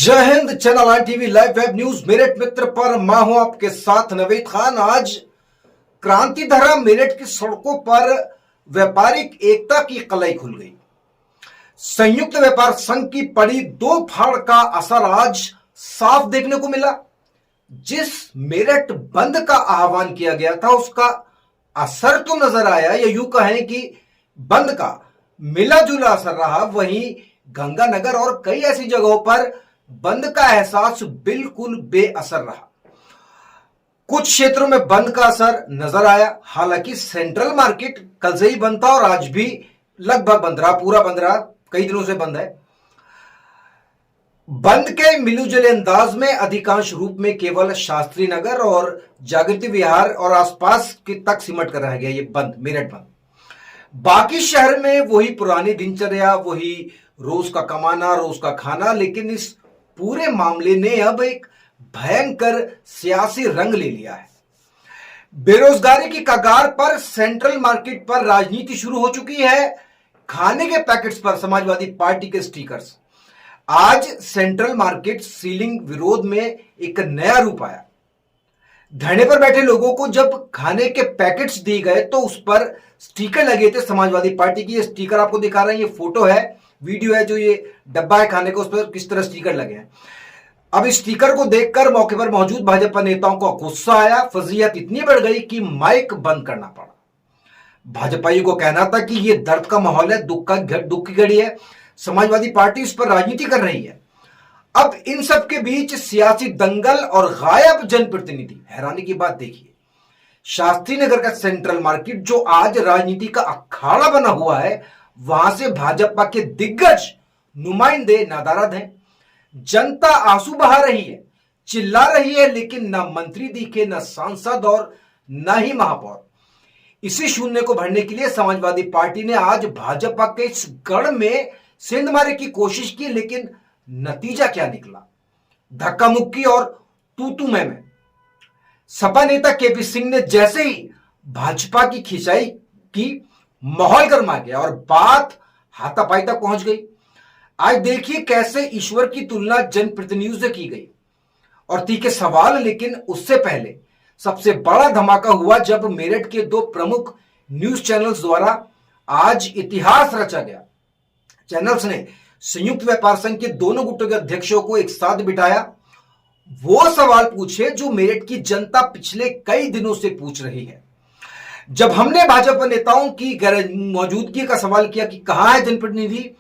जय हिंद। Channel I TV live web news Meerut मित्र पर मैं हूं आपके साथ नवीद खान। आज क्रांतिधारा मेरठ की सड़कों पर व्यापारिक एकता की कलाई खुल गई। संयुक्त व्यापार संघ की पड़ी दो फाड़ का असर आज साफ देखने को मिला। जिस मेरठ बंद का आह्वान किया गया था उसका असर तो नजर आया, या यूं कहें कि बंद का मिला जुला असर रहा। वहीं गंगानगर और कई ऐसी जगहों पर बंद का एहसास बिल्कुल बेअसर रहा। कुछ क्षेत्रों में बंद का असर नजर आया। हालांकि सेंट्रल मार्केट कल से ही बंद था और आज भी लगभग बंद रहा, पूरा बंद रहा, कई दिनों से बंद है। बंद के मिलूजुले अंदाज में अधिकांश रूप में केवल शास्त्री नगर और जागृति विहार और आसपास के तक सिमट कर रह गया ये बंद, मेरठ बंद। बाकी शहर में वही पुरानी दिनचर्या, वही रोज का कमाना, रोज का खाना। लेकिन इस पूरे मामले ने अब एक भयंकर सियासी रंग ले लिया है। बेरोजगारी की कगार पर सेंट्रल मार्केट पर राजनीति शुरू हो चुकी है। खाने के पैकेट्स पर समाजवादी पार्टी के स्टिकर्स। आज सेंट्रल मार्केट सीलिंग विरोध में एक नया रूप आया। धरने पर बैठे लोगों को जब खाने के पैकेट्स दिए गए तो उस पर स्टिकर लगे थे समाजवादी पार्टी की। ये स्टिकर आपको दिखा रहे हैं, ये फोटो है, वीडियो है, जो ये डब्बा है खाने का, उस पर किस तरह स्टिकर लगे हैं। अब इस स्टिकर को देखकर मौके पर मौजूद भाजपा नेताओं को गुस्सा आया। फजीहत इतनी बढ़ गई कि माइक बंद करना पड़ा। भाजपाइयों को कहना था कि ये दर्द का माहौल है, दुख की घड़ी है, समाजवादी पार्टी इस पर राजनीति कर रही है। अब इन सब के बीच सियासी दंगल और गायब जनप्रतिनिधि। हैरानी की बात देखिए, शास्त्री नगर का सेंट्रल मार्केट जो आज राजनीति का अखाड़ा बना हुआ है, वहां से भाजपा के दिग्गज नुमाइंदे नादारद हैं। जनता आंसू बहा रही है, चिल्ला रही है, लेकिन न मंत्री दिखे, न सांसद और न ही महापौर। इसी शून्य को भरने के लिए समाजवादी पार्टी ने आज भाजपा के इस गढ़ में सेंध मारे की कोशिश की। लेकिन नतीजा क्या निकला? धक्का मुक्की और तू तू मैं। सपा नेता केपी सिंह ने जैसे ही भाजपा की खिंचाई की, माहौल गर्मा गया और बात हाथापाई तक पहुंच गई। आज देखिए कैसे ईश्वर की तुलना जनप्रतिनिधियों से की गई और तीखे सवाल। लेकिन उससे पहले सबसे बड़ा धमाका हुआ जब मेरठ के दो प्रमुख न्यूज चैनल्स द्वारा आज इतिहास रचा गया। चैनल्स ने संयुक्त व्यापार संघ के दोनों गुटों के अध्यक्षों को एक साथ बिठाया, वो सवाल पूछे जो मेरठ की जनता पिछले कई दिनों से पूछ रही है। जब हमने भाजपा नेताओं की गैर मौजूदगी का सवाल किया कि कहां है जनप्रतिनिधि,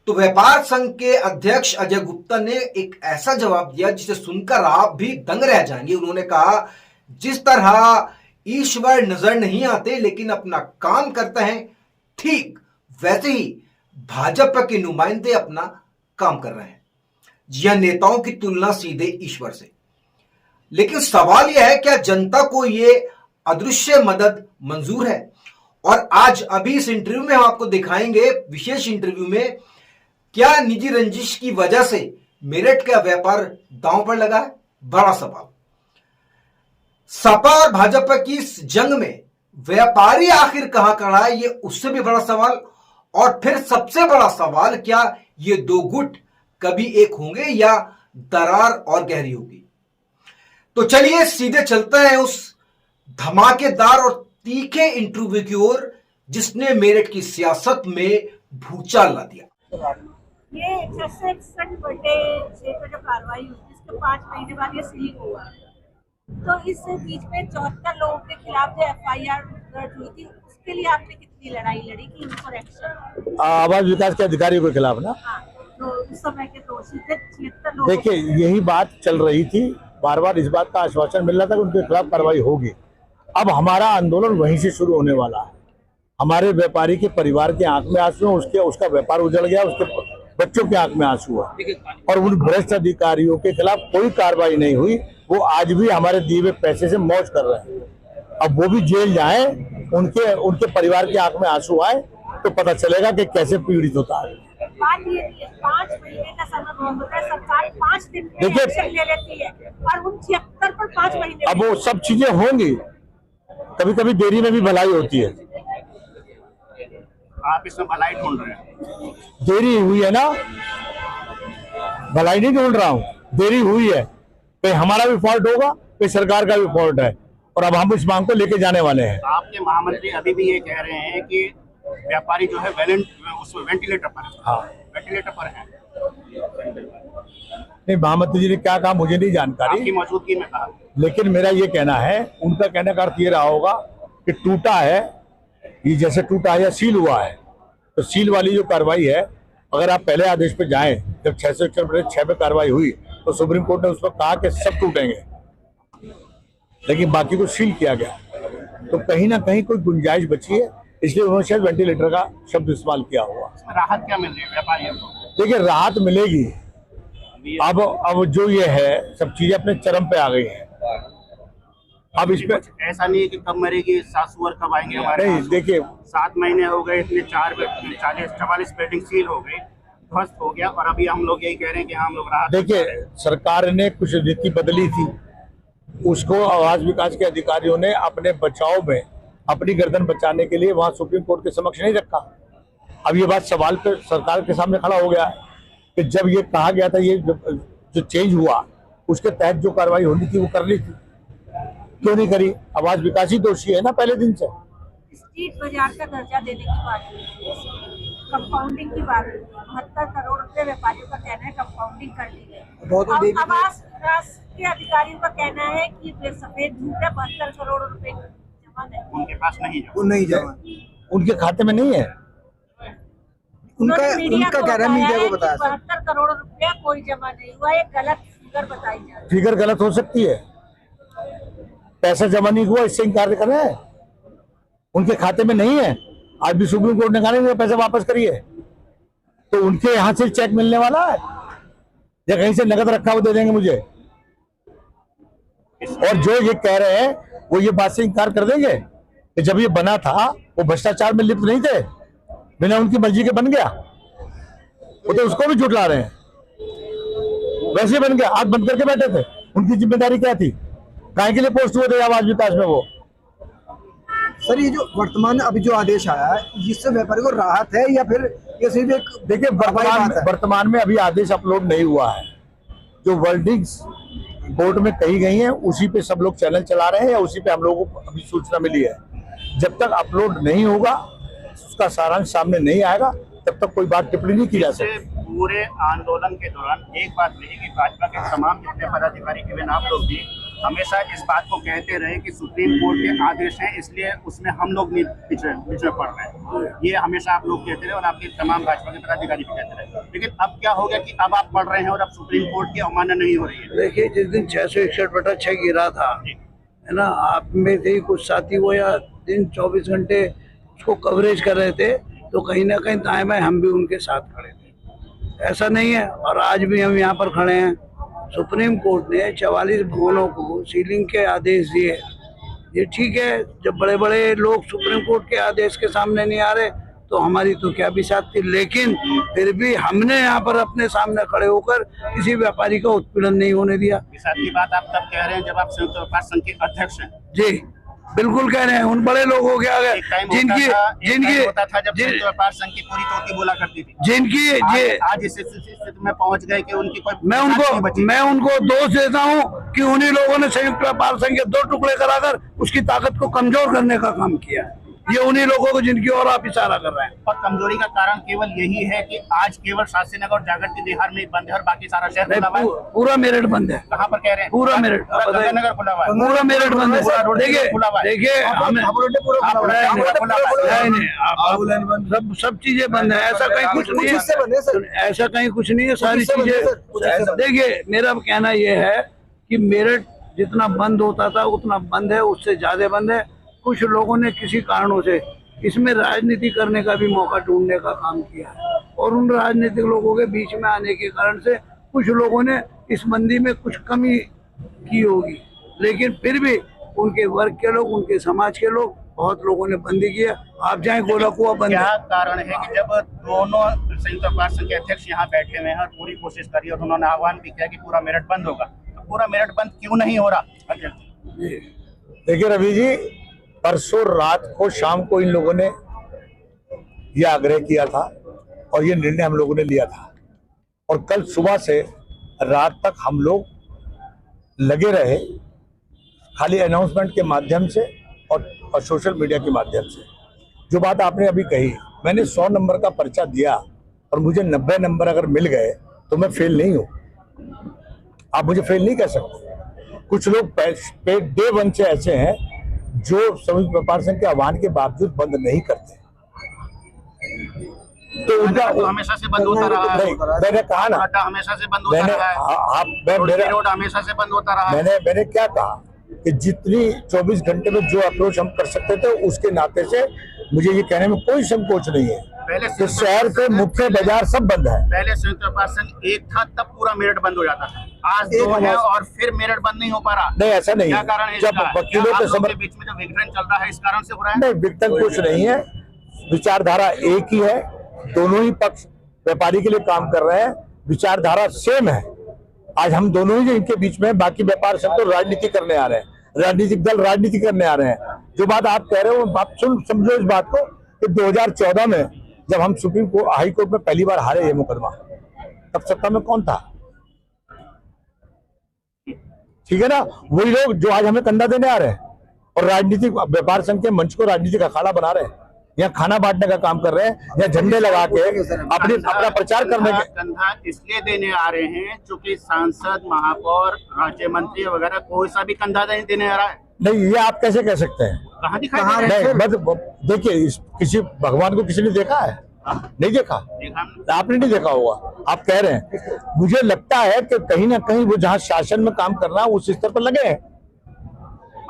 तो व्यापार संघ के अध्यक्ष अजय गुप्ता ने एक ऐसा जवाब दिया जिसे सुनकर आप भी दंग रह जाएंगे। उन्होंने कहा, जिस तरह ईश्वर नजर नहीं आते लेकिन अपना काम करते हैं, ठीक वैसे ही भाजपा के नुमाइंदे अपना काम कर रहे हैं। जी हां, नेताओं की तुलना सीधे ईश्वर से। लेकिन सवाल यह है, क्या जनता को यह अदृश्य मदद मंजूर है? और आज अभी इस इंटरव्यू में हम आपको दिखाएंगे, विशेष इंटरव्यू में, क्या निजी रंजिश की वजह से मेरठ का व्यापार दांव पर लगा है? बड़ा सवाल। सपा और भाजपा की इस जंग में व्यापारी आखिर कहां खड़ा है, ये उससे भी बड़ा सवाल। और फिर सबसे बड़ा सवाल, क्या ये दो गुट कभी एक होंगे या दरार और गहरी होगी? तो चलिए सीधे चलते हैं उस धमाकेदार और तीखे इंटरव्यू की ओर जिसने मेरठ की सियासत में भूचाल ला दिया। ये 161 बटे 6 पर जो कार्रवाई हुई इसके 5 महीने बाद ये सीलिंग हुआ है। तो इस बीच में 74 लोगों के खिलाफ जो FIR दर्ज हुई थी, उसके लिए आपने कितनी लड़ाई लड़ी कि इन पर एक्शन? आवास विकास के अधिकारियों के खिलाफ ना। हाँ, तो उस समय के दोषी थे 76 लोग। देखिए, यही बात चल रही थी, बार बार इस बात का आश्वासन मिल रहा था कि उनके खिलाफ कार्रवाई होगी। अब हमारा आंदोलन वहीं से शुरू होने वाला है। हमारे व्यापारी के परिवार के आंख में आंसू है, उसका व्यापार उजड़ गया, उसके बच्चों के आंख में आंसू है, और उन भ्रष्ट अधिकारियों के खिलाफ कोई कार्रवाई नहीं हुई। वो आज भी हमारे दिए हुए पैसे से मौज कर रहे हैं। अब वो भी जेल जाए, उनके परिवार के आंख में आंसू आए तो पता चलेगा कि कैसे पीड़ित होता है। बात ये है, 5 महीने का समय बहुत होता है, सरकार 5 दिन में एक्शन ले लेती है और उन 76 पर 5 महीने। अब वो सब चीजें होंगी, कभी कभी देरी में भी भलाई होती है। आप इसमें भलाई ढूंढ रहे हैं? देरी हुई है ना, भलाई नहीं ढूंढ रहा हूँ, देरी हुई है, कहीं हमारा भी फॉल्ट होगा, कहीं सरकार का भी फॉल्ट है, और अब हम इस मांग को लेके जाने वाले हैं। आपके महामंत्री अभी भी ये कह रहे हैं कि व्यापारी जो है वेंटिलेटर पर है। हाँ, वेंटिलेटर पर है। नहीं, महामंत्री जी ने क्या कहा मुझे नहीं आपकी जानकारी, मौजूदगी में कहा। लेकिन मेरा ये कहना है, उनका कहने का अर्थ ये रहा होगा कि टूटा है, ये जैसे टूटा है या सील हुआ है, तो सील वाली जो कार्रवाई है, अगर आप पहले आदेश पे जाएं, जब 6 पे कार्रवाई हुई तो सुप्रीम कोर्ट ने उस पर कहा कि सब टूटेंगे, लेकिन बाकी को सील किया गया, तो कहीं ना कहीं कोई गुंजाइश बची है, इसलिए उन्होंने शायद वेंटिलेटर का शब्द इस्तेमाल किया होगा। राहत क्या मिल रही है व्यापारियों को? देखिए, राहत मिलेगी। अब जो ये है, सब चीजें अपने चरम पे आ गई हैं। अब इस पे ऐसा नहीं है कि कब मरेगी सात सुअर कब आएंगे हमारे नहीं, पास। देखिए 7 महीने हो गए, इतने 44 बिल्डिंग सील हो गई, ध्वस्त हो गया, और अभी हम लोग यही कह रहे हैं कि हम लोग राहत। देखिए, सरकार ने कुछ नीति बदली थी, उसको आवास विकास के अधिकारियों ने अपने बचाव में, अपनी गर्दन बचाने के लिए वहां सुप्रीम कोर्ट के समक्ष नहीं रखा। अब ये बात सवाल पे सरकार के सामने खड़ा हो गया है कि जब ये कहा गया था, ये जो चेंज हुआ, उसके तहत जो कार्रवाई होनी थी वो करनी थी, क्यों नहीं करी? आवास विकास ही दोषी है ना पहले दिन से। स्ट्रीट बाजार का दर्जा देने की बात हुई, कंपाउंडिंग की बात हुई, 72 करोड़ रुपए व्यापारियों का कहना है कंपाउंडिंग कर दी गई। आवास विकास के अधिकारियों का कहना है कि सफेद झूठ है, 72 करोड़ रुपए जमा नहीं, उनके पास नहीं है। वो नहीं जमा, उनके खाते में नहीं है। उनका कह रहा है, मीडिया को बताया 72 करोड़ रुपया कोई जमा नहीं हुआ, ये गलत फिगर बताई जा रही है। फिगर गलत हो सकती है, पैसा जमा नहीं हुआ इससे इनकार कर रहे हैं, उनके खाते में नहीं है। आज भी सुप्रीम कोर्ट ने कहा नहीं पैसा वापस करिए, तो उनके यहाँ से चेक मिलने वाला है या कहीं से नगद रखा हुआ दे देंगे मुझे? और जो ये कह रहे हैं वो ये बात से इनकार कर देंगे कि जब ये बना था वो भ्रष्टाचार में लिप्त नहीं थे, बिना उनकी मर्जी के बन गया, वो तो उसको भी झुठला रहे हैं। वैसे बन गया, आंख बंद करके बैठे थे, उनकी जिम्मेदारी क्या थी? काहे के लिए पोस्ट हुए थे आवास विकास में वो? सर, ये जो वर्तमान अभी जो आदेश आया है, इससे व्यापारी को राहत है या फिर ये सिर्फ एक, देखिए, वर्तमान में अभी आदेश अपलोड नहीं हुआ है, जो वर्डिंग्स कोर्ट में कही गई हैं उसी पे सब लोग चैनल चला रहे हैं या उसी पे हम लोगों को अभी सूचना मिली है। जब तक अपलोड नहीं होगा, उसका सारांश सामने नहीं आएगा, तब तक कोई बात टिप्पणी नहीं की जा सकती। पूरे आंदोलन के दौरान एक बात रही कि भाजपा के तमाम जितने पदाधिकारी, इवन आप लोग भी हमेशा इस बात को कहते रहे कि सुप्रीम कोर्ट के आदेश हैं, इसलिए उसमें हम लोग पीछे पड़ रहे हैं। ये हमेशा आप लोग कहते रहे और आपके तमाम भाजपा के पदाधिकारी भी कहते रहे, लेकिन अब क्या हो गया कि अब आप पढ़ रहे हैं और अब सुप्रीम कोर्ट की अवमानना नहीं हो रही है। देखिए, जिस दिन 661/6 गिरा था, है ना, आप में से कुछ साथी वो या दिन 24 घंटे उसको कवरेज कर रहे थे, तो कहीं ना कहीं दाएं बाएं हम भी उनके साथ खड़े थे। ऐसा नहीं है, और आज भी हम यहाँ पर खड़े हैं। सुप्रीम कोर्ट ने 44 भवनों को सीलिंग के आदेश दिए, ये ठीक है। जब बड़े बड़े लोग सुप्रीम कोर्ट के आदेश के सामने नहीं आ रहे तो हमारी तो क्या बिसात थी, लेकिन फिर भी हमने यहाँ पर अपने सामने खड़े होकर किसी व्यापारी का उत्पीड़न नहीं होने दिया। बिसात की बात आप तब कह रहे हैं जब आप संयुक्त व्यापार संघ के अध्यक्ष हैं। जी बिल्कुल कह रहे हैं, उन बड़े लोगों के आगे जिनकी होता था जब संयुक्त व्यापार संघ की पूरी तोती बोला करती थी, जिनकी आज इस स्थिति में पहुंच गए कि उनकी कोई मैं उनको दोष देता हूं कि उन्हीं लोगों ने संयुक्त व्यापार संघ के 2 टुकड़े कराकर उसकी ताकत को कमजोर करने का काम किया है। ये उन्हीं लोगों को जिनकी ओर आप इशारा कर रहे हैं। और कमजोरी का कारण केवल यही है कि आज केवल शास्त्री और जागृति विहार में बंद है और बाकी सारा शहर खुला हुआ है। पूरा मेरठ बंद है। कहाँ पर कह रहे हैं? पूरा मेरठ, नगर खुला हुआ है, पूरा मेरठ बंद है। देखिए सब चीजें बंद है, ऐसा कहीं कुछ नहीं है, ऐसा कहीं कुछ नहीं है, सारी चीजें। देखिए, मेरा कहना यह है कि मेरठ जितना बंद होता था उतना बंद है, उससे ज्यादा बंद है। कुछ लोगों ने किसी कारणों से इसमें राजनीति करने का भी मौका ढूंढने का काम किया है, और उन राजनीतिक लोगों के बीच में आने के कारण से कुछ लोगों ने इस बंदी में कुछ कमी की होगी, लेकिन फिर भी उनके वर्ग के लोग, उनके समाज के लोग, बहुत लोगों ने बंदी किया। आप जाए गोलाकुआ बंद। क्या कारण है कि जब दोनों संयुक्त व्यापार संघ के अध्यक्ष यहाँ बैठे हुए हैं और पूरी कोशिश करी और उन्होंने आह्वान भी किया कि पूरा मेरठ बंद होगा, तो पूरा मेरठ बंद क्यों नहीं हो रहा? देखिए रवि जी, परसों रात को शाम को इन लोगों ने यह आग्रह किया था और ये निर्णय हम लोगों ने लिया था, और कल सुबह से रात तक हम लोग लगे रहे, खाली अनाउंसमेंट के माध्यम से और सोशल मीडिया के माध्यम से। जो बात आपने अभी कही, मैंने 100 नंबर का पर्चा दिया और मुझे 90 नंबर अगर मिल गए तो मैं फेल नहीं हूँ। आप मुझे फेल नहीं कह सकते। कुछ लोग डे 1 से ऐसे हैं जो संयुक्त व्यापार संघ के आह्वान के बावजूद बंद नहीं करते। तो उनका तो हमेशा से बंद होता रहा है। मैंने कहा ना, अड्डा हमेशा से बंद होता रहा है। रोड हमेशा से बंद होता रहा है। मैंने क्या कहा कि जितनी 24 घंटे में जो अप्रोच हम कर सकते थे उसके नाते से मुझे ये कहने में कोई संकोच नहीं है पहले कि शहर के मुख्य बाजार सब बंद है। पहले संयुक्त व्यापार संघ एक था तब पूरा मेरठ बंद हो जाता था, आज 2 है और फिर मेरठ बंद नहीं हो पा रहा। नहीं, ऐसा नहीं क्या है। कारण है? जब वकीलों के बीच में जो विघटन चल रहा है इस कारण से हो रहा है? नहीं, विघटन कुछ नहीं है। विचारधारा एक ही है, दोनों ही पक्ष व्यापारी के लिए काम कर रहे हैं, विचारधारा सेम है। आज हम दोनों ही इनके बीच में, बाकी व्यापार संघ तो राजनीति करने आ रहे हैं, राजनीतिक दल राजनीति करने आ रहे हैं। जो बात आप कह रहे हो आप समझो इस बात को कि 2014 में जब हम सुप्रीम कोर्ट हाई कोर्ट में पहली बार हारे ये मुकदमा, तब सत्ता में कौन था? ठीक है ना, वही लोग जो आज हमें कंधा देने आ रहे हैं और राजनीतिक व्यापार संघ के मंच को राजनीतिक अखाड़ा बना रहे हैं, या खाना बांटने का काम कर रहे हैं, या झंडे लगा के अपना प्रचार करने के। कंधा इसलिए देने आ रहे हैं क्योंकि सांसद, महापौर, राज्य मंत्री वगैरह कोई सा भी कंधा नहीं देने आ रहा है। नहीं, ये आप कैसे कह सकते हैं? कहाँ दिखाई नहीं, बस देखिए, किसी भगवान को किसी ने देखा है? नहीं देखा, आपने नहीं देखा होगा। आप कह रहे हैं, मुझे लगता है कि कहीं ना कहीं वो जहाँ शासन में काम करना है उस स्तर पर लगे हैं।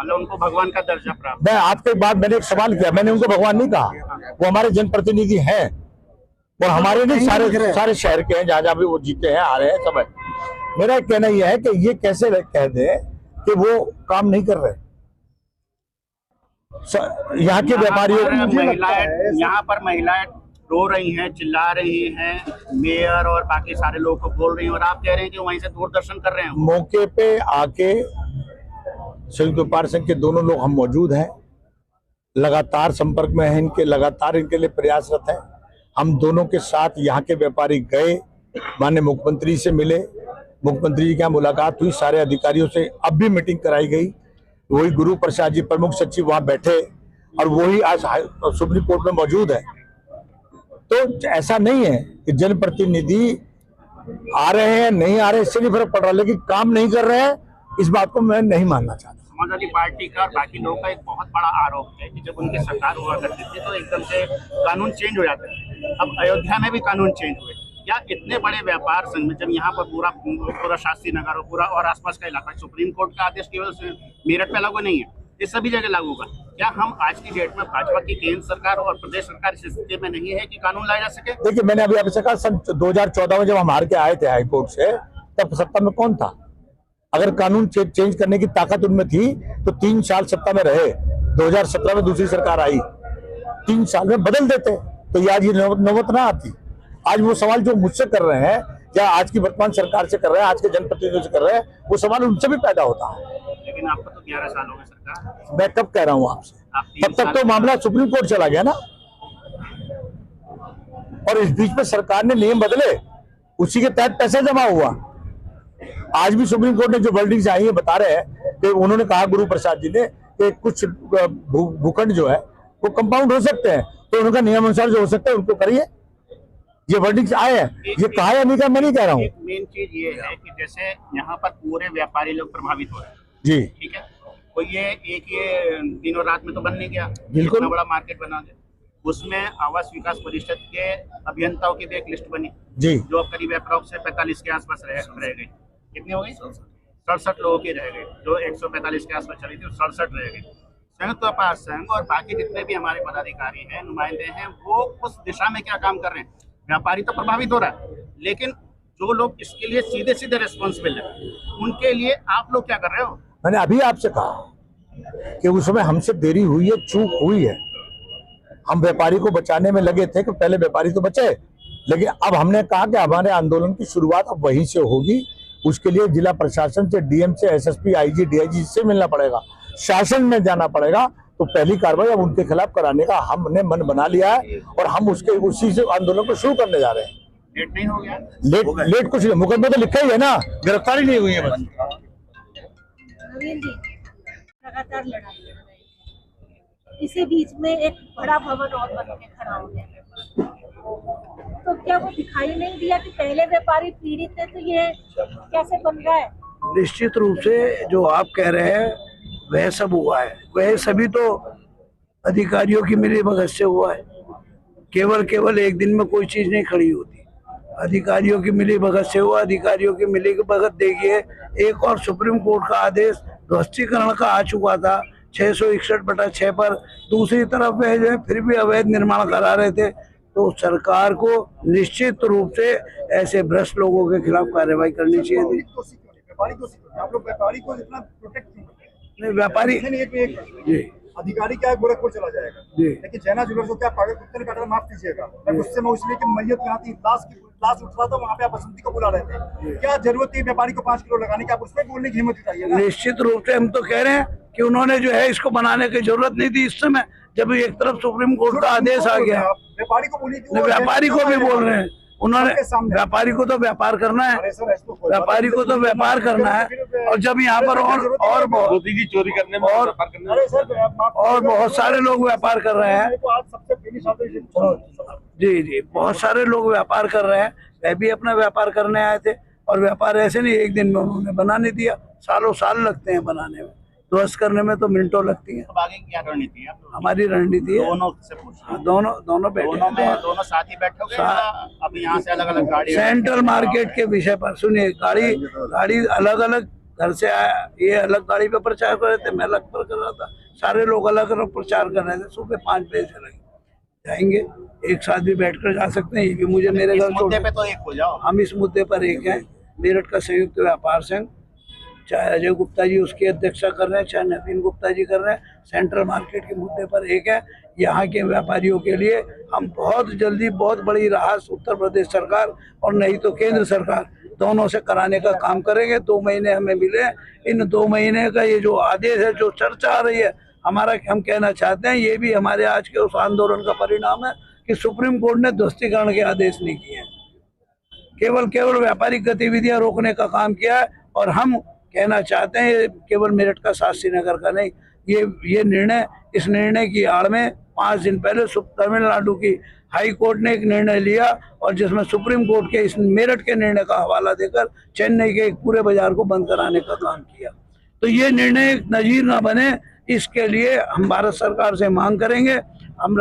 मतलब उनको भगवान का दर्जा प्राप्त। मैं आपके बाद मैंने एक सवाल किया, मैंने उनको भगवान नहीं कहा, वो हमारे जनप्रतिनिधि हैं और हमारे नहीं सारे शहर के हैं, जहाँ जहाँ भी वो जीते हैं, आ रहे हैं सब है। मेरा कहना यह है कि ये कैसे कह दे कि वो काम नहीं कर रहे। यहाँ के व्यापारियों, यहाँ पर महिलाएं रो रही हैं, चिल्ला रही हैं, मेयर और बाकी सारे लोग को बोल रही हैं, और आप कह रहे हैं कि वहीं से दूरदर्शन कर रहे हैं। मौके पे आके संयुक्त व्यापार संघ के दोनों लोग हम मौजूद हैं, लगातार संपर्क में हैं इनके, लगातार इनके लिए प्रयासरत हैं। हम दोनों के साथ यहाँ के व्यापारी गए, माननीय मुख्यमंत्री से मिले, मुख्यमंत्री जी के यहाँ मुलाकात हुई, सारे अधिकारियों से अब भी मीटिंग कराई गई। वही गुरु प्रसाद जी प्रमुख सचिव वहाँ बैठे और वही आज सुप्रीम कोर्ट में मौजूद है। तो ऐसा नहीं है कि जनप्रतिनिधि आ रहे हैं नहीं आ रहे, इससे नहीं फर्क पड़ रहा, लेकिन काम नहीं कर रहे हैं, इस बात को मैं नहीं मानना चाहता। समाजवादी पार्टी का और बाकी लोगों का एक बहुत बड़ा आरोप है कि जब उनकी सरकार हुआ करती थी तो एकदम से कानून चेंज हो जाते हैं। अब अयोध्या में भी कानून चेंज हुए, या इतने बड़े व्यापार संघ में जब यहाँ पर पूरा शास्त्री नगर हो, पूरा और आसपास का इलाका, सुप्रीम कोर्ट का आदेश केवल मेरठ पे लागू नहीं है, ये सभी जगह लागू होगा। क्या हम आज की डेट में भाजपा की केंद्र सरकार और प्रदेश सरकार इस स्थिति में नहीं है कि कानून लाया जा सके? देखिए, मैंने अभी आपसे कहा, सन 2014 में जब हम हार के आए थे हाईकोर्ट से, तब सत्ता में कौन था? अगर कानून चेंज करने की ताकत उनमें थी तो 3 साल सत्ता में रहे। 2017 में दूसरी सरकार आई, 3 साल में बदल देते तो ये आज ये नौबत ना आती। आज वो सवाल जो मुझसे कर रहे हैं या आज की वर्तमान सरकार से कर रहे हैं, आज के जनप्रतिनिधियों से कर रहे हैं, वो सवाल उनसे भी पैदा होता है। लेकिन आपको तो 11 साल हो गए सरकार। मैं कब कह रहा हूँ आपसे? तब तक तो मामला सुप्रीम कोर्ट चला गया ना, और इस बीच में सरकार ने नियम बदले, उसी के तहत पैसा जमा हुआ। आज भी सुप्रीम कोर्ट ने जो वर्डिंग्स आई है बता रहे हैं कि उन्होंने कहा, गुरु प्रसाद जी ने, कि कुछ भूखंड जो है वो कंपाउंड हो सकते हैं, तो उनका नियम अनुसार जो हो सकता है उनको करिए। ये वर्डिंग्स आए हैं, ये कहा या नहीं कहा मैं नहीं कह रहा हूँ। मेन चीज ये है कि जैसे यहाँ पर पूरे व्यापारी लोग प्रभावित हो रहे हैं जी, ठीक है, तो ये दिनों रात में तो बन नहीं गया, बिल्कुल इतना बड़ा मार्केट बना दिया। उसमें आवास विकास परिषद के अभियंताओं की भी एक लिस्ट बनी जी, जो करीब अप्रॉक्स से 45 के आसपास रह गई। कितनी हो गई? 67 लोगों की रह गई, जो 145 के आसपास चली थी, 67 रह गई। संयुक्त व्यापार संघ और बाकी जितने भी हमारे पदाधिकारी हैं, नुमाइंदे हैं, वो उस दिशा में क्या काम कर रहे हैं? व्यापारी तो प्रभावित हो रहा है, लेकिन जो लोग इसके लिए सीधे सीधे रिस्पॉन्सिबल है, उनके लिए आप लोग क्या कर रहे हो? मैंने अभी आपसे कहा कि उस समय हमसे देरी हुई है, चूक हुई है। हम व्यापारी को बचाने में लगे थे कि पहले व्यापारी तो बचे, लेकिन अब हमने कहा कि हमारे आंदोलन की शुरुआत अब वहीं से होगी। उसके लिए जिला प्रशासन से, डीएम से, एसएसपी, आईजी, डीआईजी से मिलना पड़ेगा, शासन में जाना पड़ेगा। तो पहली कार्रवाई अब उनके खिलाफ कराने का हमने मन बना लिया है और हम उसी से आंदोलन को शुरू करने जा रहे हैं। लेट नहीं हो गया? लेट कुछ नहीं, मुकदमा तो लिखा ही है ना, गिरफ्तारी नहीं हुई है बस। नवीन जी लगातार लड़ाई लड़ रहे हैं, इसी बीच में एक बड़ा भवन और बन के खड़ा हो गया, तो क्या वो दिखाई नहीं दिया कि पहले व्यापारी पीड़ित थे, तो ये कैसे बन रहा है? निश्चित रूप से जो आप कह रहे हैं वह सब हुआ है, वह सभी तो अधिकारियों की मिलीभगत से हुआ है। केवल एक दिन में कोई चीज नहीं खड़ी होती, अधिकारियों की मिलीभगत से हुआ। अधिकारियों की मिलीभगत देखिए, एक और सुप्रीम कोर्ट का आदेश ध्वस्तीकरण का आ चुका था 661/6 पर, दूसरी तरफ वह जो है फिर भी अवैध निर्माण करा रहे थे। तो सरकार को निश्चित रूप से ऐसे भ्रष्ट लोगों के खिलाफ कार्रवाई करनी चाहिए थी। आप लोग व्यापारी को इतना प्रोटेक्ट क्यों करते हैं? नहीं, व्यापारी जी अधिकारी क्या है, गोरखपुर चला जाएगा जी, लेकिन जैना ज्वेलर्स को क्या पागल कुत्ते ने काटा? माफ कीजिएगा, मैं गुस्से में इसलिए कि मैयत यहाँ थी, लाश उठ रहा था, वहाँ पे आप बसंती को बुला रहे थे। क्या जरूरत थी व्यापारी को 5 किलो लगाने की? आप उसमें बोलने की हिम्मत जुटाइए ना। निश्चित रूप से हम तो कह रहे हैं कि उन्होंने जो है इसको बनाने की जरूरत नहीं थी इस समय, जब एक तरफ सुप्रीम कोर्ट का आदेश आ गया। व्यापारी को बोलिए, व्यापारी को भी बोल रहे हैं उन्होंने, व्यापारी को तो व्यापार करना है, व्यापारी को तो व्यापार करना है। और जब यहाँ पर और बहुत की चोरी करने में और बहुत सारे लोग व्यापार कर रहे हैं, जी, बहुत सारे लोग व्यापार कर रहे हैं, वह भी अपना व्यापार करने आए थे। और व्यापार ऐसे नहीं एक दिन में उन्होंने बना नहीं दिया, सालों साल लगते हैं बनाने में, ध्वस्त करने में तो मिनटों लगती है। अब आगे क्या रणनीति है? हमारी रणनीति है दोनों से पूछिए। दोनों बैठे दोनों साथ ही बैठोगे या अब यहाँ से अलग अलग गाड़ी? सेंट्रल मार्केट के विषय पर सुनिए, गाड़ी अलग अलग घर से आया, ये अलग गाड़ी पे प्रचार कर रहे थे, मैं अलग पर कर रहा था, सारे लोग अलग अलग प्रचार कर रहे थे। सुबह 5 बजे से लगे जाएंगे, एक साथ भी बैठकर जा सकते हैं। ये भी मुझे मेरे घर मुद्दे पे तो एक हो जाओ। हम इस मुद्दे पर एक हैं। मेरठ का संयुक्त व्यापार संघ, चाहे अजय गुप्ता जी उसकी अध्यक्षता कर रहे हैं, चाहे नवीन गुप्ता जी कर रहे हैं, सेंट्रल मार्केट के मुद्दे पर एक है। यहाँ के व्यापारियों के लिए हम बहुत जल्दी बहुत बड़ी राहत उत्तर प्रदेश सरकार और नहीं तो केंद्र सरकार दोनों से कराने का काम करेंगे। 2 महीने हमें मिले, इन 2 महीने का ये जो आदेश है, जो चर्चा आ रही है, हमारा हम कहना चाहते हैं ये भी हमारे आज के उस आंदोलन का परिणाम है कि सुप्रीम कोर्ट ने ध्वस्तीकरण के आदेश नहीं किए, केवल व्यापारिक गतिविधियां रोकने का काम किया है। और हम कहना चाहते हैं केवल मेरठ का, शास्त्री नगर का नहीं, ये निर्णय, इस निर्णय की आड़ में 5 दिन पहले तमिलनाडु की हाई कोर्ट ने एक निर्णय लिया और जिसमें सुप्रीम कोर्ट के इस मेरठ के निर्णय का हवाला देकर चेन्नई के एक पूरे बाजार को बंद कराने का काम किया। तो ये निर्णय नजीर ना बने, इसके लिए हम भारत सरकार से मांग करेंगे। हम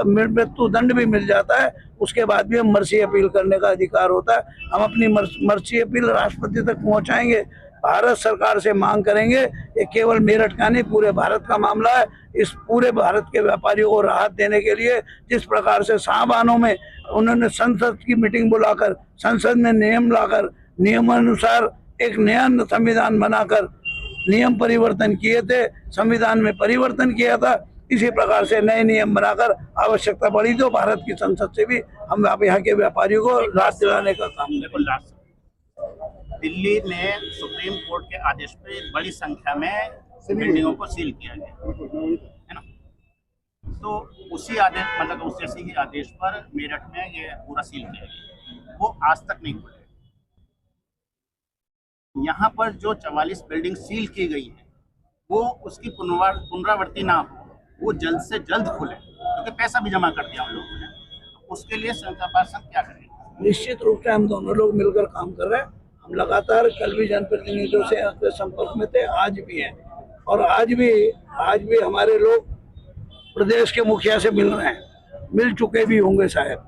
मृत्यु दंड भी मिल जाता है, उसके बाद भी हम मर्सी अपील करने का अधिकार होता है। हम अपनी मर्सी अपील राष्ट्रपति तक पहुंचाएंगे, भारत सरकार से मांग करेंगे। ये केवल मेरठ का नहीं, पूरे भारत का मामला है। इस पूरे भारत के व्यापारियों को राहत देने के लिए जिस प्रकार से शाहबानों में उन्होंने संसद की मीटिंग बुलाकर, संसद में नियम लाकर, नियमानुसार एक नया संविधान बनाकर नियम परिवर्तन किए थे, संविधान में परिवर्तन किया था, इसी प्रकार से नए नियम बनाकर आवश्यकता पड़ी तो भारत की संसद से भी हम यहाँ के व्यापारियों को राहत दिलाने का काम करेंगे। दिल्ली में सुप्रीम कोर्ट के आदेश पे बड़ी संख्या में बिल्डिंगों को सील किया गया है ना, तो उसी आदेश मतलब उस जैसे ही आदेश पर मेरठ में ये पूरा सील किया गया, वो आज तक नहीं खुले। यहाँ पर जो 44 बिल्डिंग सील की गई है वो उसकी पुनरावृत्ति ना हो, वो जल्द से जल्द खुले, क्योंकि पैसा भी जमा कर दिया हम लोगों ने। तो उसके लिए संघ क्या करेंगे? निश्चित रूप से हम दोनों लोग मिलकर काम कर रहे हैं। हम लगातार कल भी जनप्रतिनिधियों से आपके संपर्क में थे, आज भी हैं, और आज भी हमारे लोग प्रदेश के मुखिया से मिल रहे हैं, मिल चुके भी होंगे शायद।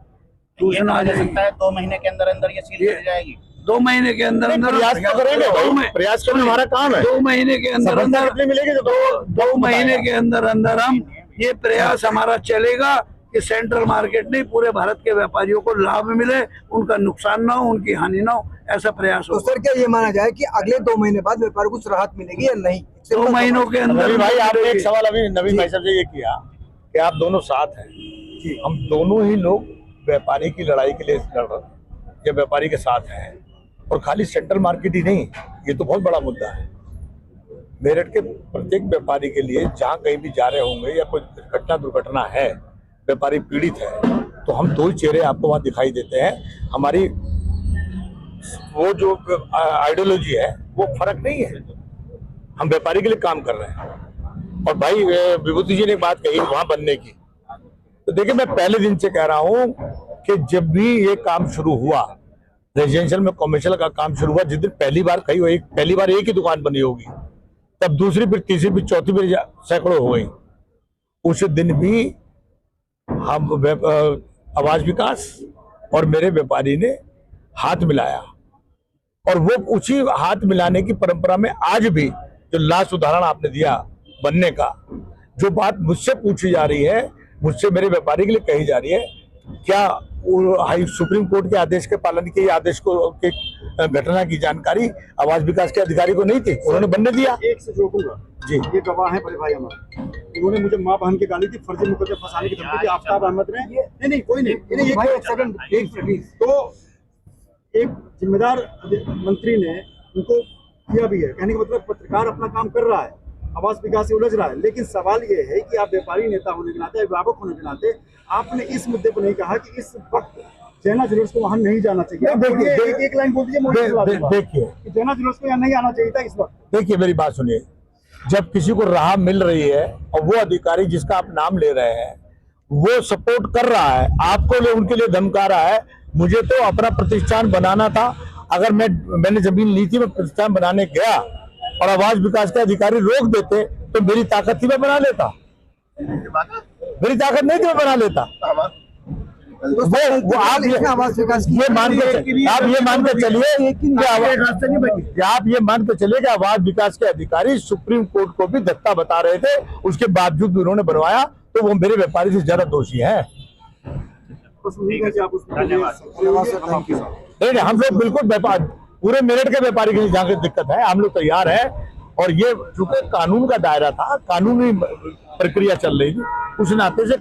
सूचना आ सकता है 2 महीने के अंदर अंदर ये सील कर जाएगी। 2 महीने के अंदर अंदर प्रयास करना हमारा काम है। 2 महीने के अंदर अंदर मिलेगी तो 2 महीने के अंदर अंदर हम ये प्रयास हमारा चलेगा कि सेंट्रल मार्केट नहीं, पूरे भारत के व्यापारियों को लाभ मिले, उनका नुकसान ना हो, उनकी हानि ना हो, ऐसा प्रयास हो। तो सर क्या ये माना जाए कि अगले 2 महीने बाद व्यापार को कुछ राहत मिलेगी या नहीं? 2 महीनों के अंदर भाई आपने एक सवाल अभी नवीन भाई साहब से ये किया कि आप दोनों साथ हैं, हम दोनों ही लोग व्यापारी की लड़ाई के लिए लड़ रहे हैं, ये व्यापारी के साथ हैं। और खाली सेंट्रल मार्केट ही नहीं, ये तो बहुत बड़ा मुद्दा है। मेरठ के प्रत्येक व्यापारी के लिए जहाँ कहीं भी जा रहे होंगे या कोई घटना दुर्घटना है, व्यापारी पीड़ित है, तो हम 2 ही चेहरे आपको वहाँ दिखाई देते हैं। हमारी वो जो आइडियोलॉजी है वो फर्क नहीं है। हम व्यापारी के लिए काम कर रहे हैं। और भाई विभूति जी ने बात कही वहां बनने की, तो देखिए मैं पहले दिन से कह रहा हूं कि जब भी ये काम शुरू हुआ, रेजिडेंशियल में कमर्शियल का काम शुरू हुआ, जिस दिन पहली बार पहली बार एक ही दुकान बनी होगी, तब दूसरी फिर तीसरी फिर चौथी फिर सैकड़ों हो गई। उस दिन भी हम आवाज विकास और मेरे व्यापारी ने हाथ मिलाया, और वो उसी हाथ मिलाने की परंपरा में आज भी जो लास्ट उदाहरण आपने दिया बनने का, जो बात मुझसे पूछी जा रही है, मुझसे मेरे व्यापारी के लिए कही जा रही है, क्या हाई सुप्रीम कोर्ट के आदेश के पालन के आदेश को के घटना की जानकारी आवाज विकास के अधिकारी को नहीं थी? उन्होंने बनने दिया। एक से जोड़ूंगा जी, ये गवाह है बड़े भाई हमारे, उन्होंने मुझे माँ बहन की गाली दी, फर्जी मुकदमे फंसाने की धमकी दी। आफ्ताब अहमद ने नहीं कोई नहीं भाई एक सेकंड तो एक जिम्मेदार मंत्री ने उनको किया भी है। कहने का मतलब पत्रकार अपना काम कर रहा है, आवाज विकास से उलझ रहा है, लेकिन सवाल ये है कि आप व्यापारी नेता होने के नाते, अभिभावक होने के नाते, आपने इस मुद्दे पर नहीं कहा कि इस वक्त जैना ज्वेलर्स को वहां नहीं जाना चाहिए। देखिए, एक लाइन बोल दीजिए, देखिए जैना ज्वेलर्स को यहाँ नहीं आना चाहिए था इस वक्त। देखिए मेरी बात सुनिए, जब किसी को राह मिल रही है और वो अधिकारी जिसका आप नाम ले रहे हैं वो सपोर्ट कर रहा है, आपको उनके लिए धमका रहा है, मुझे तो अपना प्रतिष्ठान बनाना था। अगर मैंने जमीन ली थी, मैं प्रतिष्ठान बनाने गया और आवाज विकास के अधिकारी रोक देते तो मेरी ताकत थी, मैं बना लेता। मेरी ताकत नहीं थी, मैं बना लेता। वो आप ये मान के चलिए कि आवाज विकास के अधिकारी सुप्रीम कोर्ट को भी धक्का बता रहे थे, उसके बावजूद भी उन्होंने बनवाया, तो वो मेरे व्यापारी से ज्यादा दोषी है। नहीं, हम लोग बिल्कुल व्यापार पूरे मेरठ के व्यापारी के लिए जहाँ की दिक्कत है हम लोग तैयार है। और ये चूंकि कानून का दायरा था, कानूनी प्रक्रिया चल रही थी, उस नाते से